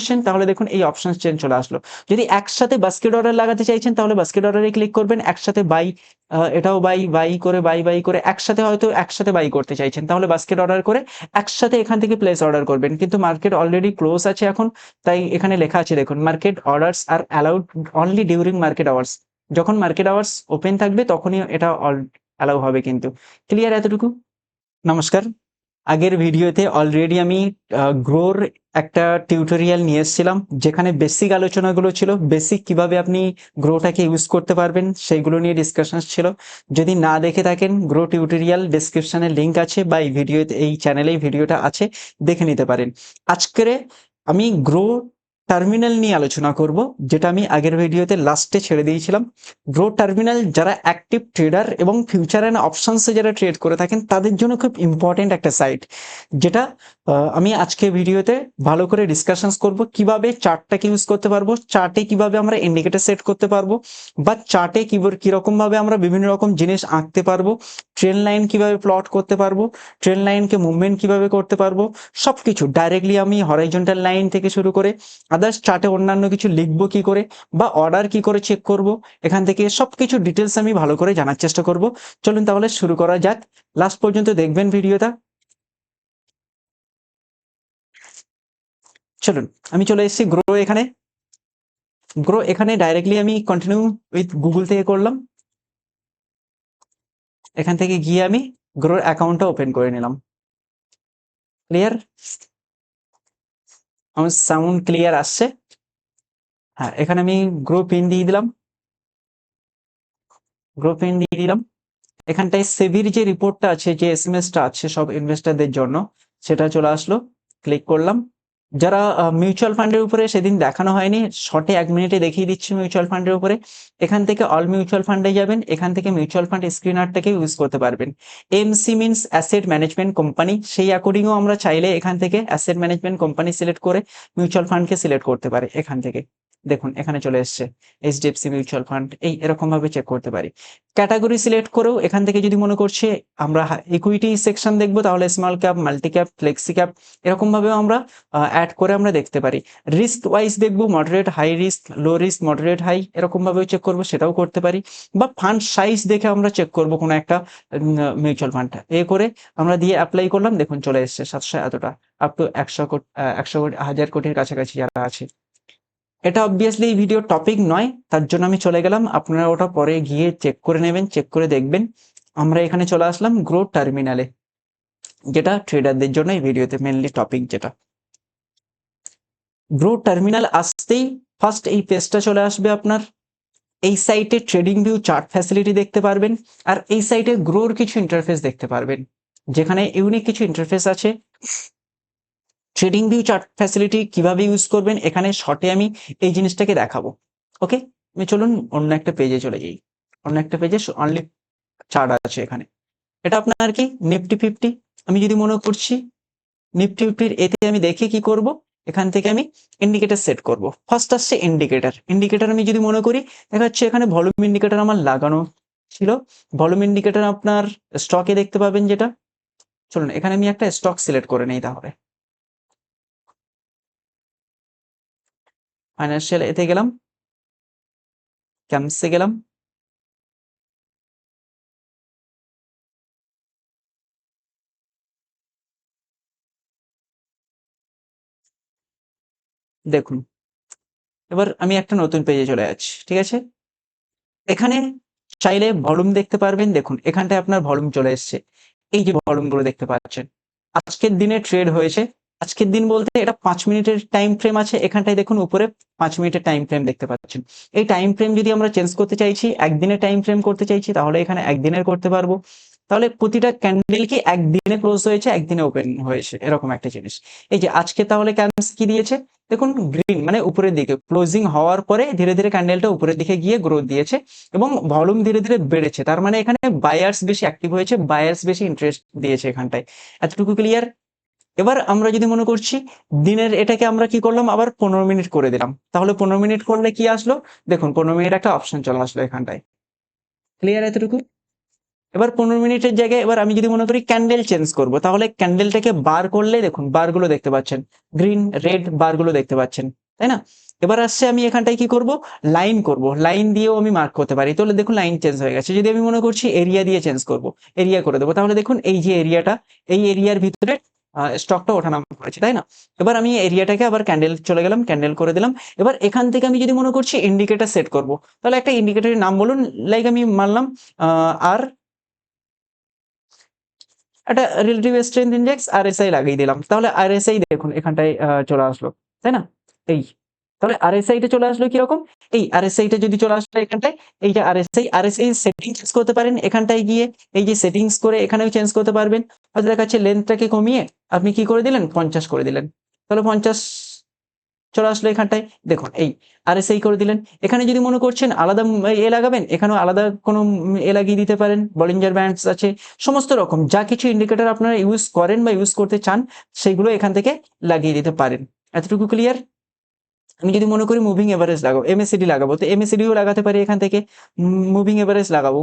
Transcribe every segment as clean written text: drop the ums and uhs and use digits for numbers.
Question তাহলে দেখুন এই অপশন চেঞ্জ চলে আসলো। যদি একসাথে বাস্কেট অর্ডার লাগাতে চাইছেন তাহলে বাস্কেট অর্ডারে ক্লিক করবেন, একসাথে বাই এটাও বাই করে বাই করে একসাথে হয়তো একসাথে বাই করতে চাইছেন তাহলে বাস্কেট অর্ডার করে একসাথে এখান থেকে প্লেস অর্ডার করবেন। কিন্তু মার্কেট অলরেডি ক্লোজ আছে এখন, তাই এখানে লেখা আছে দেখুন মার্কেট অর্ডারস আর allowed only during market hours. যখন মার্কেট আওয়ার্স ওপেন থাকবে তখনই এটা অ্যালাউ হবে কিন্তু। ক্লিয়ার এতটুকু? নমস্কার। আগের ভিডিওতে অলরেডি আমি গ্রোর একটা টিউটোরিয়াল নিয়ে এসেছিলাম, যেখানে বেসিক আলোচনাগুলো ছিল, বেসিক কিভাবে আপনি গ্রোটাকে ইউজ করতে পারবেন সেইগুলো নিয়ে ডিসকাশন ছিল। যদি না দেখে থাকেন গ্রো টিউটোরিয়াল ডেসক্রিপশনে লিঙ্ক আছে বা এই ভিডিওতে এই চ্যানেলেই ভিডিওটা আছে, দেখে নিতে পারেন। আজকের আমি গ্রো টার্মিনাল নিয়ে আলোচনা করব, যেটা আমি আগের ভিডিওতে লাস্টে ছেড়ে দিয়েছিলাম। গ্রো টার্মিনাল যারা অ্যাক্টিভ ট্রেডার এবং ফিউচার অ্যান্ড অপশনসে যারা ট্রেড করে থাকেন তাদের জন্য খুব ইম্পর্টেন্ট একটা সাইট, যেটা আমি আজকে ভিডিওতে ভালো করে ডিসকাশনস করব। কিভাবে চার্টটাকে ইউজ করতে পারবো, চার্টে কিভাবে আমরা ইন্ডিকেটর সেট করতে পারবো, বা চার্টে কিরকম ভাবে আমরা বিভিন্ন রকম জিনিস আঁকতে পারবো, ট্রেন লাইন কিভাবে প্লট করতে পারবো, ট্রেন লাইনকে মুভমেন্ট কিভাবে করতে পারবো, সবকিছু ডাইরেক্টলি আমি হরাইজন্টাল লাইন থেকে শুরু করে আদার্স চার্টে অন্যান্য কিছু লিখবো কি করে, বা অর্ডার কি করে চেক করব, এখান থেকে সবকিছু ডিটেলস আমি ভালো করে জানার চেষ্টা করব। চলুন তাহলে শুরু করা যাক, লাস্ট পর্যন্ত দেখবেন ভিডিওটা। চলুন, আমি চলে এসেছি গ্রো এখানে ডাইরেক্টলি আমি কন্টিনিউ উইথ গুগল থেকে করলাম। এখান থেকে গিয়ে আমি গ্রোর অ্যাকাউন্টটা ওপেন করে নিলাম। ক্লিয়ার? আমার সাউন্ড ক্লিয়ার আসছে? হ্যাঁ, এখানে আমি গ্রো পিন দিয়ে দিলাম, এখানটায় সেবির যে রিপোর্টটা আছে, যে এসএমএসটা আছে সব ইনভেস্টরদের জন্য, সেটা চলে আসলো। ক্লিক করলাম। যারা মিউচুয়াল ফান্ডের উপরে সেদিন দেখানো হয়নি, শর্টে 1 মিনিটে দেখিয়ে দিচ্ছি মিউচুয়াল ফান্ডের উপরে। এখান থেকে অল মিউচুয়াল ফান্ডে যাবেন, এখান থেকে মিউচুয়াল ফান্ড স্ক্রিনারটাকে ইউজ করতে পারবেন। MC means asset management company, সেই অ্যাকর্ডিংও আমরা চাইলে এখান থেকে অ্যাসেট ম্যানেজমেন্ট কোম্পানি সিলেক্ট করে মিউচুয়াল ফান্ডকে সিলেক্ট করতে পারে। এখান থেকে দেখুন এখানে চলে এসছে এইচডিএফসি মিউচুয়াল ফান্ড, এই এরকম ভাবে চেক করতে পারি। ক্যাটাগরি সিলেক্ট করেও এখান থেকে যদি মনে করছে আমরা ইকুইটি সেকশন দেখবো, তাহলে small cap, multi cap, flexi cap, এরকম ভাবেও আমরা অ্যাড করে আমরা দেখতে পারি। রিস্ক ওয়াইজ দেখবো, moderate, high risk, low risk, moderate, high, এরকম ভাবেও চেক করবো, সেটাও করতে পারি। বা ফান্ড সাইজ দেখে আমরা চেক করবো কোনো একটা মিউচুয়াল ফান্ড, এ করে আমরা দিয়ে অ্যাপ্লাই করলাম। দেখুন চলে এসছে 700 এতটা, আপ টু 100 কোটি, 100 কোটি, 1000 কোটির কাছাকাছি যারা আছে। এটা অবভিয়াসলি এই ভিডিও টপিক নয়, তার জন্য আমি চলে গেলাম, আপনারা ওটা পরে গিয়ে চেক করে নেবেন, চেক করে দেখবেন। আমরা এখানে চলে আসলাম গ্রো টার্মিনালে, যেটা ট্রেডারদের জন্য এই ভিডিওতে মেনলি টপিক। যেটা গ্রো টার্মিনাল আসতেই ফার্স্ট এই পেজটা চলে আসবে আপনার। এই সাইটে ট্রেডিং ভিউ চার্ট ফ্যাসিলিটি দেখতে পারবেন, আর এই সাইটে গ্রোর কিছু ইন্টারফেস দেখতে পারবেন, যেখানে ইউনিক কিছু ইন্টারফেস আছে। ট্রেডিং ভিউ চার্ট ফ্যাসিলিটি কিভাবে ইউজ করবেন এখানে শর্টে আমি এই জিনিসটাকে দেখাবো। ওকে, আমি চলুন অন্য একটা পেজে চলে যাই। অন্য একটা পেজে অনলি চার্ট আছে এখানে। এটা আপনার কি নিফটি 50। আমি যদি মনে করছি নিফটি 50 এতে আমি দেখে কি করব, এখান থেকে আমি ইন্ডিকেটর সেট করব। ফার্স্ট আসছে ইন্ডিকেটর আমি যদি মনে করি, দেখা যাচ্ছে এখানে ভলিউম ইন্ডিকেটর আমার লাগানো ছিল। ভলিউম ইন্ডিকেটর আপনার স্টকে দেখতে পাবেন যেটা। চলুন এখানে আমি একটা স্টক সিলেক্ট করে নেই, তাহলে ফাইন্যান্সিয়াল এতে গেলাম, ক্যাম্পসে গেলাম। দেখুন এবার আমি একটা নতুন পেজে চলে যাচ্ছি, ঠিক আছে। এখানে চাইলে ভলিউম দেখতে পারবেন। দেখুন এখানটায় আপনার ভলিউম চলে এসছে, এই যে ভলিউম গুলো দেখতে পাচ্ছেন। আজকের দিনে ট্রেড হয়েছে, আজকের দিন বলতে এটা 5 মিনিটের টাইম ফ্রেম আছে। এখানটায় দেখুন উপরে 5 মিনিটের টাইম ফ্রেম দেখতে পাচ্ছেন। এই টাইম ফ্রেম যদি আমরা চেঞ্জ করতে চাইছি, একদিনের টাইম ফ্রেম করতে চাইছি, তাহলে এখানে একদিনের করতে পারবো। তাহলে প্রতিটা ক্যান্ডেল কি একদিনে ক্লোজ হয়েছে, একদিনে ওপেন হয়েছে, এরকম একটা জিনিস। এই যে আজকে তাহলে ক্যান্ডেলস কি দিয়েছে, দেখুন গ্রিন, মানে উপরের দিকে ক্লোজিং হওয়ার পরে ধীরে ধীরে ক্যান্ডেলটা উপরের দিকে গিয়ে গ্রোথ দিয়েছে এবং ভলিউম ধীরে ধীরে বেড়েছে। তার মানে এখানে বায়ার্স বেশি অ্যাক্টিভ হয়েছে, বায়ার্স বেশি ইন্টারেস্ট দিয়েছে এখানটায়। এতটুকু ক্লিয়ার? এবার আমরা যদি মনে করছি দিনের, এটাকে আমরা কি করলাম আবার 15 মিনিট করে দিলাম, তাহলে 15 মিনিট করলে কি আসলো, দেখুন 15 মিনিট একটা অপশন চলে আসলো এখানটায়। ক্লিয়ার এতটুকু? এবার 15 মিনিটের জায়গায় এবার আমি যদি মনে করি ক্যান্ডেল চেঞ্জ করব, তাহলে ক্যান্ডেলটাকে বার করলে দেখুন বারগুলো দেখতে পাচ্ছেন, গ্রিন রেড বারগুলো দেখতে পাচ্ছেন, তাই না? এবার আসছে আমি এখানটায় কি করব, লাইন করব, লাইন দিয়েও আমি মার্ক করতে পারি। তাহলে দেখুন লাইন চেঞ্জ হয়ে গেছে। যদি আমি মনে করছি এরিয়া দিয়ে চেঞ্জ করব, এরিয়া করে দেবো, তাহলে দেখুন এই যে এরিয়াটা, এই এরিয়ার ভিতরে স্টকটা ওঠানামা করেছে, তাই না? এবার আমি এরিয়াটাকে আবার ক্যান্ডেল চলে গেলাম, ক্যান্ডেল করে দিলাম। এবার এখান থেকে আমি যদি মনে করছি ইন্ডিকেটর সেট করব, তাহলে একটা ইন্ডিকেটরের নাম বলুন, লাইক আমি মানলাম আর একটা রিলেটিভ স্ট্রেংথ ইন্ডেক্স আরএসআই লাগিয়ে দিলাম। তাহলে আরএসআই দেখুন এখানটায় চলে আসলো, তাই না? এই তাহলে আরএসআই টা চলে আসলো কিরকম, এই আরএসআই টা যদি চলে আসলো এখানটায়, এই যে আরএসআই সেটিংস চেঞ্জ করতে পারেন এখানটায় গিয়ে, এই যে সেটিংস করে এখানেও চেঞ্জ করতে পারবেন। হয়তো দেখাচ্ছে লেন্থটাকে কমিয়ে আপনি কি করে দিলেন, 50 করে দিলেন, তাহলে 50 চলে আসলো এখানটায়। দেখুন এই আরএসআই করে দিলেন। এখানে যদি মনে করছেন আলাদা এ লাগাবেন, এখানেও আলাদা কোনো এ লাগিয়ে দিতে পারেন, বলিঞ্জার ব্যান্ডস আছে, সমস্ত রকম যা কিছু ইন্ডিকেটর আপনারা ইউজ করেন বা ইউজ করতে চান সেগুলো এখান থেকে লাগিয়ে দিতে পারেন। এতটুকু ক্লিয়ার? আমি যদি মনে করি মুভিং এভারেজ লাগাবো, এমএসিডি লাগাবো, তো এমএসিডিও লাগাতে পারি এখান থেকে। মুভিং এভারেজ লাগাবো,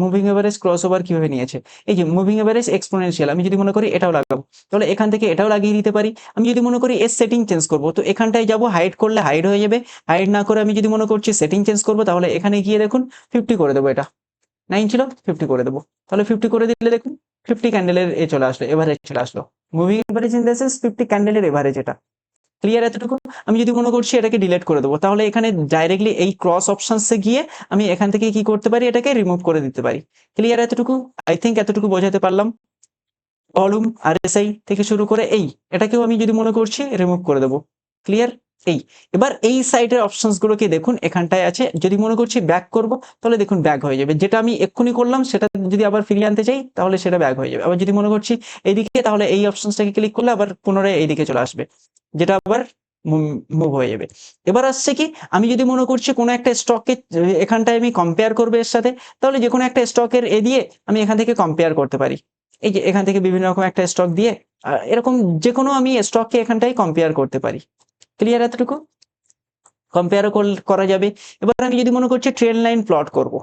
মুভিং এভারেজ ক্রস ওভার কিভাবে নিয়েছে, এই যে মুভিং এভারেজ এক্সপোনেনশিয়াল, আমি যদি মনে করি এটাও লাগাবো, তাহলে এখান থেকে এটাও লাগিয়ে দিতে পারি। আমি যদি মনে করি এর সেটিং চেঞ্জ করবো, তো এখানটায় যাবো, হাইড করলে হাইড হয়ে যাবে, হাইড না করে আমি যদি মনে করছি সেটিং চেঞ্জ করবো, তাহলে এখানে গিয়ে দেখুন 50 করে দেবো, এটা 9 ছিল 50 করে দেবো, তাহলে 50 করে দিলে দেখুন 50 ক্যান্ডেলের এ চলে আসলো, এভারেজ চলে আসলো। Moving average in the sense 50 ক্যান্ডেলের এভারেজ এটা। ক্লিয়ার এতটুকু? আমি যদি মনে করছি এটাকে ডিলিট করে দেবো, তাহলে এখানে ডাইরেক্টলি এই ক্রস অপশনসে গিয়ে আমি এখান থেকে কি করতে পারি, এটাকে রিমুভ করে দিতে পারি। ক্লিয়ার এতটুকু? আই থিঙ্ক এতটুকু বোঝাতে পারলাম। ভলিউম আরএসআই থেকে শুরু করে এই এটাকেও আমি যদি মনে করছি রিমুভ করে দেবো। ক্লিয়ার? এই এবার এই সাইডের অপশনস গুলোকে দেখুন এখানটায় আছে, যদি মনে করছি ব্যাক করব, তাহলে দেখুন ব্যাক হয়ে যাবে, যেটা আমি এক্ষুনি করলাম সেটা যদি আবার ফিরিয়ে আনতে চাই তাহলে সেটা ব্যাক হয়ে যাবে। আবার যদি মনে করছি এইদিকে, তাহলে এই অপশনসটাকে ক্লিক করলে আবার পুনরায় এইদিকে চলে আসবে, যেটা আবার মুভ হয়ে যাবে। এবার আসছে কি, আমি যদি মনে করছি কোনো একটা স্টককে এখানটায় আমি কম্পেয়ার করবো এর সাথে, তাহলে যে কোনো একটা স্টকের এ দিয়ে আমি এখান থেকে কম্পেয়ার করতে পারি। এই যে এখান থেকে বিভিন্ন রকম একটা স্টক দিয়ে এরকম যে কোনো আমি স্টককে এখানটায় কম্পেয়ার করতে পারি। ক্লিয়ার এতটুকু? কম্পেয়ারও করা যাবে। এবার আমি যদি মনে করছি ট্রেন লাইন প্লট করব,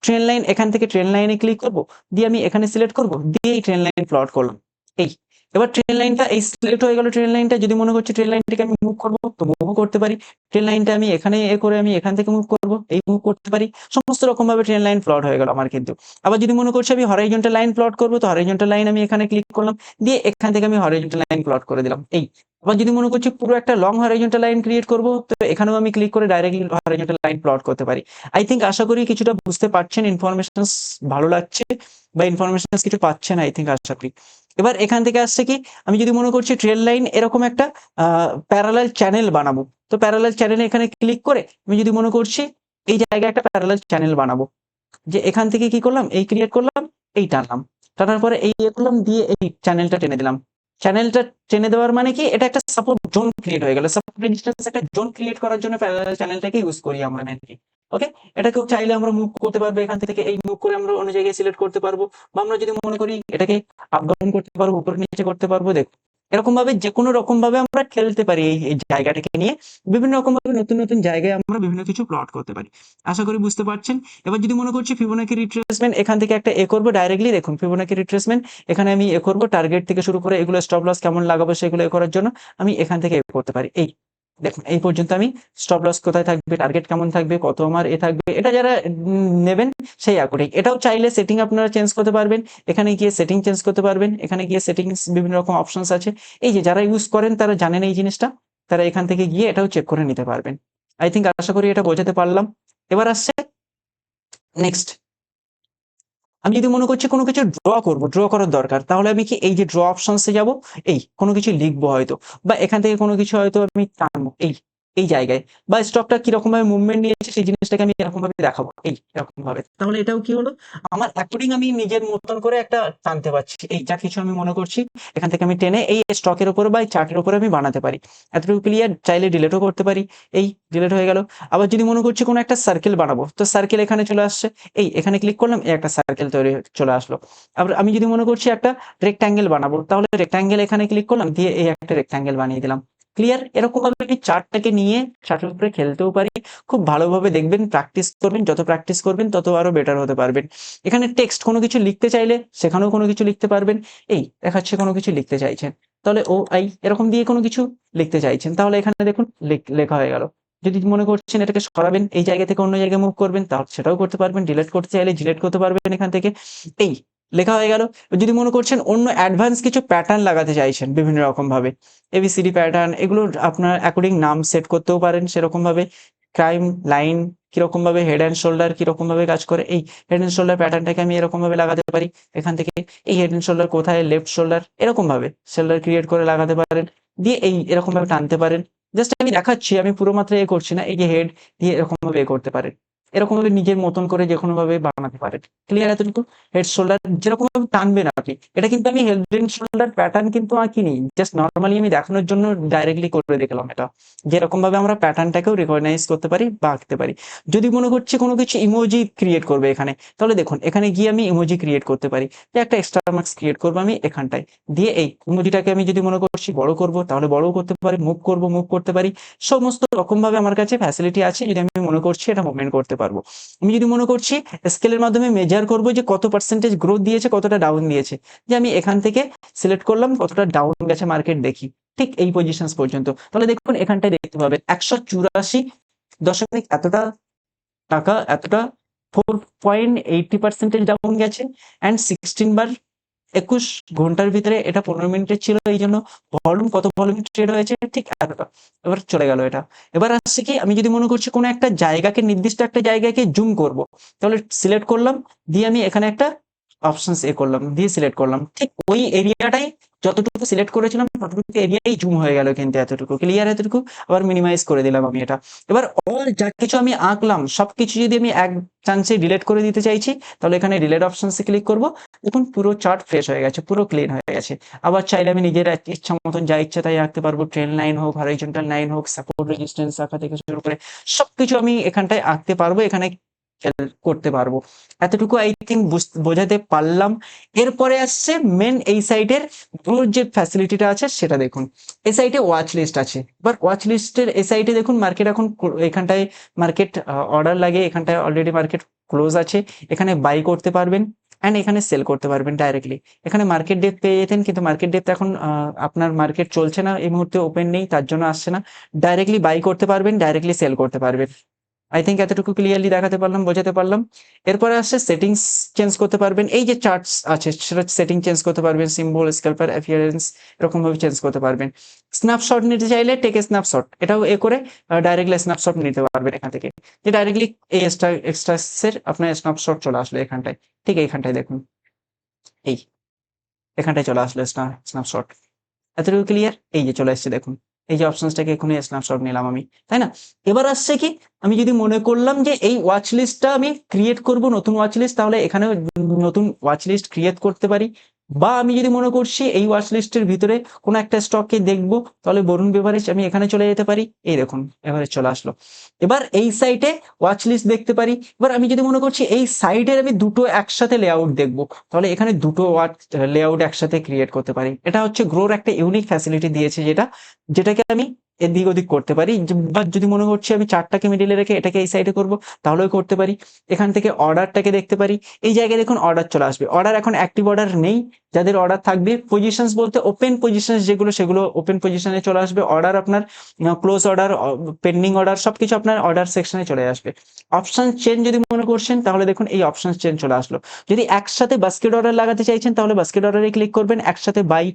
ট্রেন লাইন এখান থেকে ট্রেন লাইনে ক্লিক করব, দিয়ে আমি এখানে সিলেক্ট করব, দিয়ে এই ট্রেন লাইন প্লট করলাম। এই এবার ট্রেন লাইনটা এই সিলেক্ট হয়ে গেল, ট্রেন লাইনটা যদি মনে করছি ট্রেন লাইনটাকে আমি মুভ করব, তো মুভও করতে পারি। ট্রেন লাইনটা আমি এখানে এ করে আমি এখান থেকে মুভ করব, এই মুভ করতে পারি। সমস্ত রকম ভাবে ট্রেন লাইন প্লট হয়ে গেল আমার কিন্তু। আবার যদি মনে করছি আমি হরাইজন্টাল লাইন প্লট করব, তো হরাইজন্টাল লাইন আমি এখানে ক্লিক করলাম, দিয়ে এখান থেকে আমি হরাইজন্টাল লাইন প্লট করে দিলাম। এই আবার যদি মনে করছি পুরো একটা লং হরাইজন্টাল লাইন ক্রিয়েট করব, তো এখানেও আমি ক্লিক করে ডাইরেক্টলি হরাইজন্টাল লাইন প্লট করতে পারি। আই থিঙ্ক আশা করি কিছুটা বুঝতে পারছেন, ইনফরমেশনস ভালো লাগছে বা ইনফরমেশনস কিছু পাচ্ছেন আই থিঙ্ক, আশা করি। এবার এখান থেকে আসছে কি, আমি যদি মনে করছি ট্রেন লাইন এরকম একটা প্যারালাল চ্যানেল বানাবো, তো প্যারালাল চ্যানেলে এখানে ক্লিক করে আমি যদি মনে করছি এই জায়গায় একটা প্যারালাল চ্যানেল বানাবো, যে এখান থেকে কি করলাম, এই ক্রিয়েট করলাম, এই টানলাম, টানার পরে এই করলাম, দিয়ে এই চ্যানেলটা টেনে দিলাম। চ্যানেলটা টেনে দেওয়ার মানে কি, এটা একটা সাপোর্ট জোন ক্রিয়েট হয়ে গেল। সাপোর্ট রেজিস্ট্যান্স একটা জোন ক্রিয়েট করার জন্য প্যারালাল চ্যানেলটাকে ইউজ করি আমরা মেনলি। ওকে, এটাকেও চাইলে আমরা মুভ করতে পারবো, এখান থেকে এই মুভ করে আমরা অন্য জায়গায় সিলেক্ট করতে পারবো, বা আমরা যদি মনে করি এটাকে আপ ডাউন করতে পারবো, উপর নিচে করতে পারবো। দেখো এরকম ভাবে যে কোনো রকম ভাবে আমরা খেলতে পারি এই জায়গাটাকে নিয়ে, বিভিন্ন রকম ভাবে নতুন নতুন জায়গায় আমরা বিভিন্ন কিছু প্লট করতে পারি। আশা করি বুঝতে পারছেন। এবার যদি মনে করছি ফিবোনাকি রিট্রেসমেন্ট, এখান থেকে একটা এ করবো ডাইরেক্টলি, দেখুন ফিবোনাকি রিট্রেসমেন্ট এখানে আমি এ করবো, টার্গেট থেকে শুরু করে এগুলো স্টপ লস কেমন লাগাবো সেগুলো এ করার জন্য আমি এখান থেকে এ করতে পারি। এই দেখুন এই পর্যন্ত আমি স্টপ লস কোথায় থাকবে, টার্গেট কেমন থাকবে, কত আমার এ থাকবে, এটা যারা নেবেন সেই অ্যাকর্ডিং। এটাও চাইলে সেটিং আপনারা চেঞ্জ করতে পারবেন, এখানে গিয়ে সেটিং চেঞ্জ করতে পারবেন, এখানে গিয়ে সেটিংস বিভিন্ন রকম অপশনস আছে। এই যে যারা ইউজ করেন তারা জানেন এই জিনিসটা, তারা এখান থেকে গিয়ে এটাও চেক করে নিতে পারবেন। আই থিঙ্ক আশা করি এটা বোঝাতে পারলাম। এবার আসছে নেক্সট, আমি যদি মনে করছি কোনো কিছু ড্র করব, ড্র করার দরকার, তাহলে আমি কি এই যে ড্র অপশনসে যাব, এই কোনো কিছু লিখবো হয়তো, বা এখান থেকে কোনো কিছু হয়তো আমি টানবো এই এই জায়গায়, বা স্টকটা কিরকম ভাবে মুভমেন্ট নিয়েছে সেই জিনিসটাকে আমি এরকম ভাবে দেখাবো, এই এরকম ভাবে। তাহলে এটাও কি হলো, আমার অ্যাকর্ডিং আমি নিজের মতন করে একটা টানতে পারছি, এই যা কিছু আমি মনে করছি এখান থেকে আমি টেনে এই স্টকের উপরে বা এই চার্টের উপরে আমি বানাতে পারি। এতটুকু ক্লিয়ার? চাইলে ডিলেটও করতে পারি। এই ডিলেট হয়ে গেল। আবার যদি মনে করছি কোনো একটা সার্কেল বানাবো, তো সার্কেল এখানে চলে আসছে, এই এখানে ক্লিক করলাম, এই একটা সার্কেল তৈরি চলে আসলো। আবার আমি যদি মনে করছি একটা রেক্ট্যাঙ্গেল বানাবো, তাহলে রেক্ট্যাঙ্গেল এখানে ক্লিক করলাম, দিয়ে এই একটা রেক্ট্যাঙ্গেল বানিয়ে দিলাম। ক্লিয়ার? এরকম ভাবে আমি চার্টটাকে নিয়ে চার্টের উপরে খেলতেও পারি। খুব ভালোভাবে দেখবেন, প্র্যাকটিস করবেন, যত প্র্যাকটিস করবেন তত আরো বেটার হতে পারবেন। এখানে টেক্সট কোনো কিছু লিখতে চাইলে সেখানেও কোনো কিছু লিখতে পারবেন। এই দেখাচ্ছে কোনো কিছু লিখতে চাইছেন, তাহলে ও আই এরকম দিয়ে কোনো কিছু লিখতে চাইছেন, তাহলে এখানে দেখুন লেখা হয়ে গেল। যদি মনে করছেন এটাকে সরাবেন, এই জায়গা থেকে অন্য জায়গায় মুভ করবেন, তাহলে সেটাও করতে পারবেন। ডিলিট করতে চাইলে ডিলিট করতে পারবেন এখান থেকে। এই লেখা হয়ে গেল। যদি মনে করছেন অন্য অ্যাডভান্স কিছু প্যাটার্ন লাগাতে চাইছেন বিভিন্ন রকম ভাবে, এবিসিডি প্যাটার্ন, এগুলো আপনার অ্যাকর্ডিং নাম সেট করতেও পারেন সেরকম ভাবে। ক্রাইম লাইন কিরকম ভাবে, হেড অ্যান্ড শোল্ডার কিরকম ভাবে কাজ করে, এই হেড অ্যান্ড শোল্ডার প্যাটার্নটাকে আমি এরকম ভাবে লাগাতে পারি এখান থেকে। এই হেড অ্যান্ড শোল্ডার কোথায়, লেফট শোল্ডার, এরকম ভাবে শোল্ডার ক্রিয়েট করে লাগাতে পারেন। দিয়ে এই এরকম ভাবে টানতে পারেন। জাস্ট আমি দেখাচ্ছি, আমি পুরো মাত্রা করছি না। এই যে হেড দিয়ে এরকম ভাবে করতে পারেন, এরকম ভাবে নিজের মতন করে যে কোনো ভাবে বানাতে পারেন। ক্লিয়ার এতটুকু? হেড শোল্ডার যেরকম ভাবে টানবেন আপনি, এটা কিন্তু আমি হেড এন্ড শোল্ডার প্যাটার্ন কিন্তু আঁকিনি, জাস্ট নর্মালি আমি দেখানোর জন্য ডাইরেক্টলি করে দেখলাম এটা, যেরকম ভাবে আমরা প্যাটার্নটাকেও রিকগনাইজ করতে পারি বা আঁকতে পারি। যদি মনে করছি কোনো কিছু ইমোজি ক্রিয়েট করবে এখানে, তাহলে দেখুন এখানে গিয়ে আমি ইমোজি ক্রিয়েট করতে পারি। যে একটা এক্সট্রা মার্কস ক্রিয়েট করবো আমি এখানটায়, দিয়ে এই ইমোজিটাকে আমি যদি মনে করছি বড় করব, তাহলে বড়ও করতে পারি, মুভ করতে পারি। সমস্ত রকম ভাবে আমার কাছে ফ্যাসিলিটি আছে, যদি আমি মনে করছি এটা মুভমেন্ট করতে পারবো। আমি যদি মনে করছি স্কেলের মাধ্যমে মেজার করব যে কত পার্সেন্টেজ গ্রোথ দিয়েছে, কতটা ডাউন দিয়েছে, যে আমি এখান থেকে সিলেক্ট করলাম কতটা ডাউন গেছে মার্কেট, দেখি ঠিক এই পজিশন পর্যন্ত। তাহলে দেখুন এখানটায় দেখতে পাবেন 184 এতটা টাকা, এতটা 4.80% ডাউন গেছে। অ্যান্ড 16 বার 21 ঘন্টার ভিতরে এটা 15 মিনিটের ছিল, এই জন্য ভলিউম, কত ভলিউম ট্রেড হয়েছে ঠিক এতটা। এবার চলে গেল এটা। এবার আসছে কি, আমি যদি মনে করছি কোনো একটা জায়গাকে, নির্দিষ্ট একটা জায়গাকে জুম করব, তাহলে সিলেক্ট করলাম, দিয়ে আমি এখানে একটা অপশনস করলাম, দিয়ে সিলেক্ট করলাম, ঠিক ওই এরিয়াটাই যতটুকু সিলেক্ট করেছিলাম ততটুকু এরিয়াই জুম হয়ে গেল কিন্তু এতটুকু। ক্লিয়ার এতটুকু? আবার মিনিমাইজ করে দিলাম আমি এটা। এবার অল যা কিছু আমি আঁকলাম সবকিছু যদি আমি এক চান্সে ডিলিট করে দিতে চাইছি, তাহলে এখানে ডিলিট অপশনসে ক্লিক করব। দেখুন পুরো চার্ট ফ্রেশ হয়ে গেছে, পুরো ক্লিন হয়ে গেছে। আবার চাইলে আমি নিজের ইচ্ছা মতন যা ইচ্ছা তাই আঁকতে পারবো। ট্রেন লাইন হোক, হরাইজন্টাল লাইন হোক, সাপোর্ট রেজিস্ট্যান্স আঁকা থেকে শুরু করে সবকিছু আমি এখানটায় আঁকতে পারবো, এখানে করতে পারবো। এতটুকু আই থিঙ্ক বোঝাতে পারলাম। এরপরে আসছে মেন এই সাইটের পুরো যে ফ্যাসিলিটিটা আছে সেটা দেখুন। এই সাইটে ওয়াচ লিস্ট আছে। এবার ওয়াচ লিস্টের এই সাইটে দেখুন মার্কেট এখন এখানটায় মার্কেট অর্ডার লাগে, এখানটায় অলরেডি মার্কেট ক্লোজ আছে। এখানে বাই করতে পারবেন অ্যান্ড এখানে সেল করতে পারবেন ডাইরেক্টলি। এখানে মার্কেট ডেপথ পেয়ে যেতেন, কিন্তু মার্কেট ডেপথ এখন আপনার মার্কেট চলছে না, এই মুহূর্তে ওপেন নেই, তার জন্য আসছে না। ডাইরেক্টলি বাই করতে পারবেন, ডাইরেক্টলি সেল করতে পারবেন। আই থিঙ্ক এতটুকু ক্লিয়ারলি দেখাতে পারলাম, বোঝাতে পারলাম। এরপরে আসছে সেটিংস চেঞ্জ করতে পারবেন। এই যে চার্টস আছে সেটা সেটিং চেঞ্জ করতে পারবেন, সিম্বল, স্ক্যালপার, অ্যাপিয়ারেন্স এরকম ভাবে চেঞ্জ করতে পারবেন। স্ন্যাপশট নিতে চাইলে টেক এ স্ন্যাপশট, এটাও করে ডাইরেক্টলি স্ন্যাপশট নিতে পারবেন এখান থেকে। যে ডাইরেক্টলি এই এক্সট্রাসের আপনার স্ন্যাপশট চলে আসলো এখানটায়, ঠিক এইখানটায় দেখুন, এই এখানটায় চলে আসলো স্ন্যাপশট। এতটুকু ক্লিয়ার? এই যে চলে আসছে দেখুন, এই যে অপশনসটাকে এখনই স্ন্যাপশট নিলাম আমি, তাই না? এবার আসছে কি, আমি যদি মনে করলাম যে এই ওয়াচ লিস্টটা আমি ক্রিয়েট করব, নতুন ওয়াচ লিস্ট, তাহলে এখানে নতুন ওয়াচ লিস্ট ক্রিয়েট করতে পারি। বা আমি যদি মনে করছি এই ওয়াচ লিস্টের ভিতরে কোনো একটা স্টককে দেখবো, তাহলে বরুণ বেভারেজ আমি এখানে চলে যেতে পারি। এই দেখুন এভারেজ চলে আসলো। এবার এই সাইটে ওয়াচ লিস্ট দেখতে পারি। এবার আমি যদি মনে করছি এই সাইডের আমি দুটো একসাথে লেআউট দেখবো, তাহলে এখানে দুটো ওয়াচ লেআউট একসাথে ক্রিয়েট করতে পারি। এটা হচ্ছে গ্রোর একটা ইউনিক ফ্যাসিলিটি দিয়েছে, যেটাকে আমি এদিক ওদিক করতে পারি। বা যদি মনে করছি আমি চারটাকে মিডিলে রেখে এটাকে এই সাইডে করব, তাহলেও করতে পারি। এখান থেকে অর্ডারটাকে দেখতে পারি। এই জায়গায় দেখুন অর্ডার চলে আসবে। অর্ডার এখন অ্যাক্টিভ অর্ডার নেই, যাদের অর্ডার থাকবে। পজিশনস বলতে ওপেন পজিশনস যেগুলো, সেগুলো ওপেন পজিশনে চলে আসবে। অর্ডার আপনার ক্লোজ অর্ডার, পেন্ডিং অর্ডার সবকিছু আপনার অর্ডার সেকশনে চলে আসবে। অপশন চেঞ্জ যদি মনে করছেন, তাহলে দেখুন এই অপশন চেঞ্জ চলে আসলো। যদি একসাথে বাস্কেট অর্ডার লাগাতে চাইছেন, তাহলে বাস্কেট অর্ডারে ক্লিক করবেন। একসাথে বাই,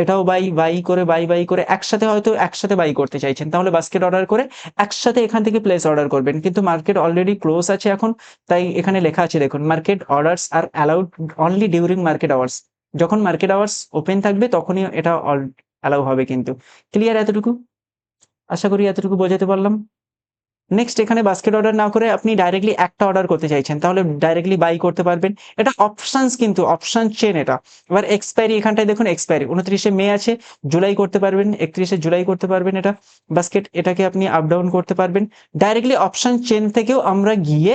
এটাও বাই করে বাই করে একসাথে, হয়তো একসাথে বাই করতে চাইছেন, তাহলে বাস্কেট অর্ডার করে একসাথে এখান থেকে প্লেস অর্ডার করবেন। কিন্তু মার্কেট অলরেডি ক্লোজ আছে এখন, তাই এখানে লেখা আছে দেখুন, মার্কেট অর্ডারস আর allowed only during market hours. যখন মার্কেট আওয়ার্স ওপেন থাকবে তখনই এটা অ্যালাউ হবে কিন্তু। ক্লিয়ার এতটুকু? আশা করি এতটুকু বোঝাতে পারলাম। নেক্সট এখানে বাস্কেট অর্ডার না করে আপনি ডাইরেক্টলি একটা অর্ডার করতে চাইছেন, তাহলে ডাইরেক্টলি বাই করতে পারবেন। এটা অপশনস, কিন্তু অপশন চেন এটা। এবার এক্সপায়ারি, এখানটায় দেখুন এক্সপায়ারি 29 মে আছে, জুলাই করতে পারবেন, 31 জুলাই করতে পারবেন। এটা বাস্কেট, এটাকে আপনি আপ ডাউন করতে পারবেন। ডাইরেক্টলি অপশন চেন থেকেও আমরা গিয়ে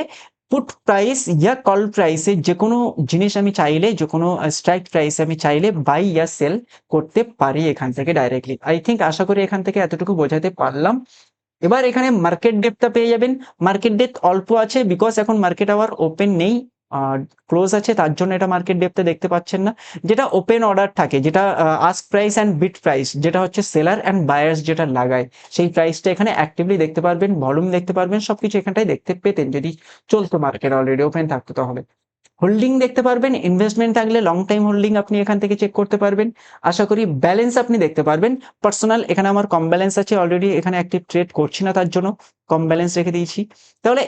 পুট প্রাইস ইয়া কল প্রাইসে যে কোনো জিনিস আমি চাইলে, যে কোনো স্ট্রাইক প্রাইসে আমি চাইলে বাই ইয়া সেল করতে পারি এখান থেকে ডাইরেক্টলি। আই থিঙ্ক আশা করি এখান থেকে এতটুকু বোঝাতে পারলাম। এবার এখানে মার্কেট ডেপথটা পেয়ে যাবেন। মার্কেট ডেপথ অল্প আছে বিকজ এখন মার্কেট আওয়ার ওপেন নেই, ক্লোজ আছে, তার জন্য এটা মার্কেট ডেপথে দেখতে পাচ্ছেন না। যেটা ওপেন অর্ডার থাকে, যেটা ask price and bid price, যেটা হচ্ছে সেলার অ্যান্ড বায়ার্স যেটা লাগায়, সেই প্রাইসটা এখানে অ্যাক্টিভলি দেখতে পারবেন, ভলিউম দেখতে পারবেন, সবকিছু এখানটায় দেখতে পেতেন যদি চলতো, মার্কেট অলরেডি ওপেন থাকতো তাহলে। হোল্ডিং দেখতে পারবেন, ইনভেস্টমেন্ট থাকলে লং টাইম হোল্ডিং আপনি এখান থেকে চেক করতে পারবেন। আশা করি ব্যালেন্স আপনি দেখতে পারবেন। পার্সোনাল এখানে আমার কম ব্যালেন্স আছে অলরেডি, এখানে অ্যাক্টিভ ট্রেড করছি না, তার জন্য কম ব্যালেন্স রেখে দিয়েছি। তাহলে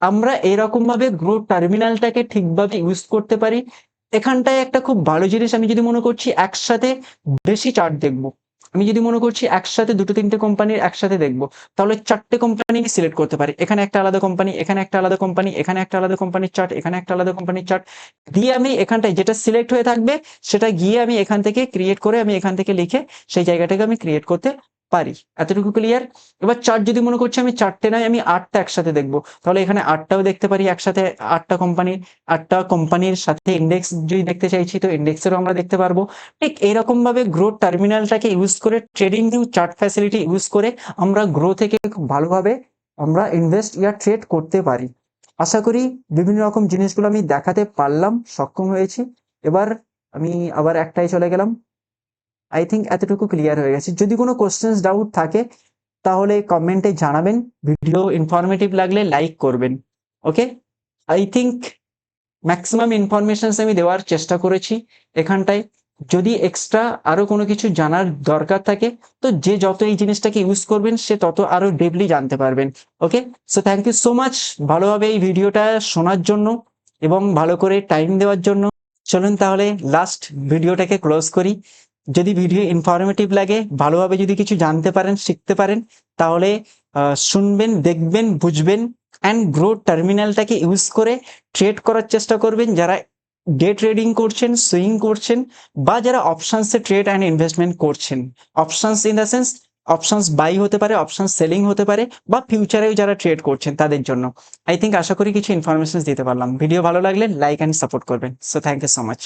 আমরা এরকম ভাবে গ্রো টার্মিনালটাকে ঠিকভাবে ইউজ করতে পারি। এখানটায় একটা খুব ভালো জিনিস, আমি যদি মনে করছি একসাথে বেশি চার্ট দেখবো, আমি যদি মনে করছি একসাথে দুটো তিনটে কোম্পানির একসাথে দেখবো, তাহলে 4টে কোম্পানি সিলেক্ট করতে পারি। এখানে একটা আলাদা কোম্পানি, এখানে একটা আলাদা কোম্পানি, এখানে একটা আলাদা কোম্পানির চার্ট, এখানে একটা আলাদা কোম্পানির চার্ট দিয়ে আমি এখানটায় যেটা সিলেক্ট হয়ে থাকবে সেটা গিয়ে আমি এখান থেকে ক্রিয়েট করে, আমি এখান থেকে লিখে সেই জায়গাটাকে আমি ক্রিয়েট করতে পারি। এতটুকু ক্লিয়ার? এবার চার্ট যদি মনে করছি আমি 4টে নয় আমি 8টা একসাথে দেখবো, তাহলে এখানে 8টাও দেখতে পারি একসাথে, 8টা কোম্পানির সাথে ইন্ডেক্স যদি দেখতে চাইছি তো ইন্ডেক্সেরও আমরা দেখতে পারবো। ঠিক এইরকম ভাবে গ্রো টার্মিনালটাকে ইউজ করে, trading view chart facility use করে আমরা গ্রো থেকে খুব ভালোভাবে আমরা ইনভেস্ট ইয়া ট্রেড করতে পারি। আশা করি বিভিন্ন রকম জিনিসগুলো আমি দেখাতে পারলাম, সক্ষম হয়েছি। এবার আমি আবার একটাই চলে গেলাম। আই থিঙ্ক এতটুকু ক্লিয়ার হয়ে গেছে। যদি কোনো কোশ্চেন্স ডাউট থাকে তাহলে কমেন্টে জানাবেন। ভিডিও ইনফরমেটিভ লাগলে লাইক করবেন। ওকে, আই থিঙ্ক ম্যাক্সিমাম ইনফরমেশনস আমি দেওয়ার চেষ্টা করেছি এখানটায়। যদি এক্সট্রা আরো কোনো কিছু জানার দরকার থাকে তো যে যত এই জিনিসটাকে ইউজ করবেন সে তত আরো ডিপলি জানতে পারবেন। Okay, so thank you so much ভালোভাবে এই ভিডিওটা শোনার জন্য এবং ভালো করে টাইম দেওয়ার জন্য। চলুন তাহলে লাস্ট ভিডিওটাকে ক্লোজ করি। যদি ভিডিও ইনফরমেটিভ লাগে, ভালোভাবে যদি কিছু জানতে পারেন, শিখতে পারেন, তাহলে শুনবেন, দেখবেন, বুঝবেন অ্যান্ড গ্রো টার্মিনালটাকে ইউজ করে ট্রেড করার চেষ্টা করবেন। যারা ডে ট্রেডিং করছেন, সুইং করছেন, বা যারা অপশনসে ট্রেড অ্যান্ড ইনভেস্টমেন্ট করছেন, options in the sense options buy হতে পারে, অপশনস সেলিং হতে পারে, বা ফিউচারেও যারা ট্রেড করছেন তাদের জন্য। আই থিঙ্ক আশা করি কিছু ইনফরমেশন দিতে পারলাম। ভিডিও ভালো লাগলে লাইক অ্যান্ড সাপোর্ট করবেন। So thank you so much.